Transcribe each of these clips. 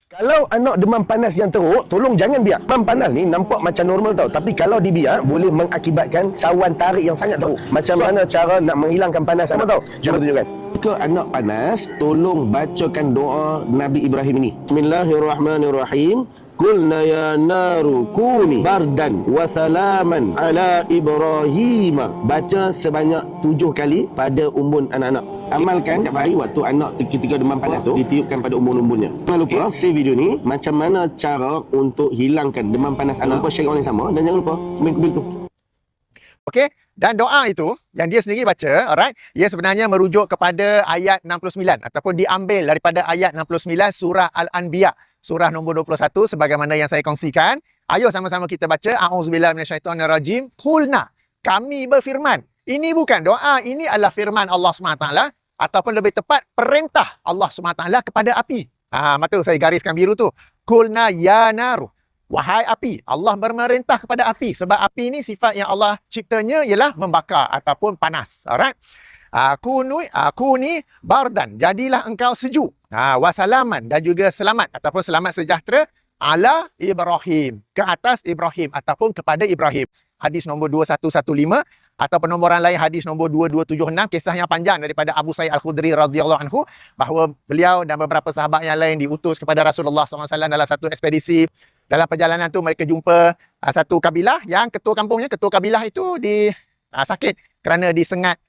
Kalau anak demam panas yang teruk, tolong jangan biar. Demam panas ni nampak macam normal tau. Tapi kalau dibiar, boleh mengakibatkan sawan tarik yang sangat teruk. Macam mana cara nak menghilangkan panas anak tahu? Cuba tunjukkan. Jika anak panas, tolong bacakan doa Nabi Ibrahim ini. Bismillahirrahmanirrahim. Qulna ya naru kuni bardan wa salaman ala Ibrahim. Baca sebanyak 7 kali pada umbun anak-anak. Amalkan setiap hari waktu anak ketika demam panas tu ditiupkan pada umbun-umbunnya. Jangan lupa save video ni macam mana cara untuk hilangkan demam panas anak. Jangan lupa share orang yang sama dan jangan lupa komen kubel tu. Okey, dan doa itu yang dia sendiri baca, alright, ia sebenarnya merujuk kepada ayat 69 ataupun diambil daripada ayat 69 surah Al-Anbiya, surah nombor 21 sebagaimana yang saya kongsikan. Ayo sama-sama kita baca. A'udzubillahi minasyaitonirrajim. Qulna, kami berfirman. Ini bukan doa, ini adalah firman Allah SWT ataupun lebih tepat perintah Allah SWT kepada api. Mata saya gariskan biru tu. Qulna ya naru. Wahai api, Allah bermerintah kepada api sebab api ni sifat yang Allah ciptanya ialah membakar ataupun panas. Alright. Aku ni bardan, jadilah engkau sejuk. Wasalaman, dan juga selamat ataupun selamat sejahtera ala Ibrahim, ke atas Ibrahim ataupun kepada Ibrahim. Hadis nombor 2115 ataupun nombor lain hadis nombor 2276, kisah yang panjang daripada Abu Sa'id Al-Khudri radhiyallahu anhu bahawa beliau dan beberapa sahabat yang lain diutus kepada Rasulullah SAW dalam satu ekspedisi. Dalam perjalanan tu mereka jumpa satu kabilah yang ketua kampungnya, ketua kabilah itu sakit kerana disengat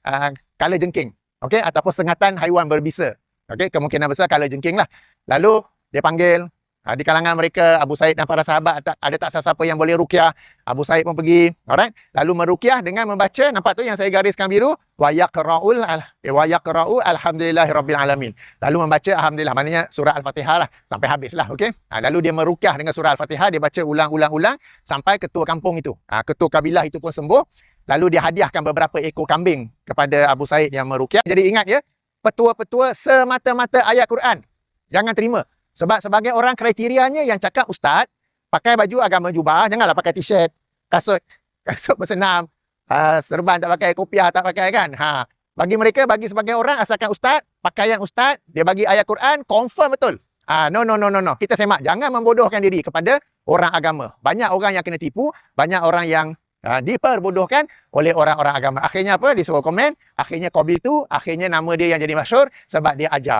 kalajengking, okey, ataupun sengatan haiwan berbisa. Okey, kemungkinan besar kalajengking lah. Lalu dia panggil di kalangan mereka Abu Sa'id dan para sahabat, ada tak siapa yang boleh ruqyah? Abu Sa'id pun pergi, alright. Lalu meruqyah dengan membaca, nampak tu yang saya gariskan biru, wa yaqra'u alhamdulillahirabbil alamin. Lalu membaca alhamdulillah, maknanya surah Al-Fatihah lah sampai habis lah, okey. Lalu dia meruqyah dengan surah Al-Fatihah, dia baca ulang-ulang sampai ketua kampung itu, ketua kabilah itu pun sembuh. Lalu dia hadiahkan beberapa ekor kambing kepada Abu Sa'id yang meruqyah. Jadi ingat ya, petua-petua semata-mata ayat Quran. Jangan terima. Sebab sebagai orang kriterianya yang cakap ustaz, pakai baju agama jubah, janganlah pakai t-shirt, kasut bersenam, serban tak pakai, kopiah tak pakai kan. Bagi mereka, bagi sebagai orang asalkan ustaz, pakaian ustaz, dia bagi ayat Quran, confirm betul. No. Kita semak, jangan membodohkan diri kepada orang agama. Banyak orang yang kena tipu, banyak orang yang diperbodohkan oleh orang-orang agama. Akhirnya apa? Disuruh komen, akhirnya Qabil tu, akhirnya nama dia yang jadi masyhur sebab dia ajar.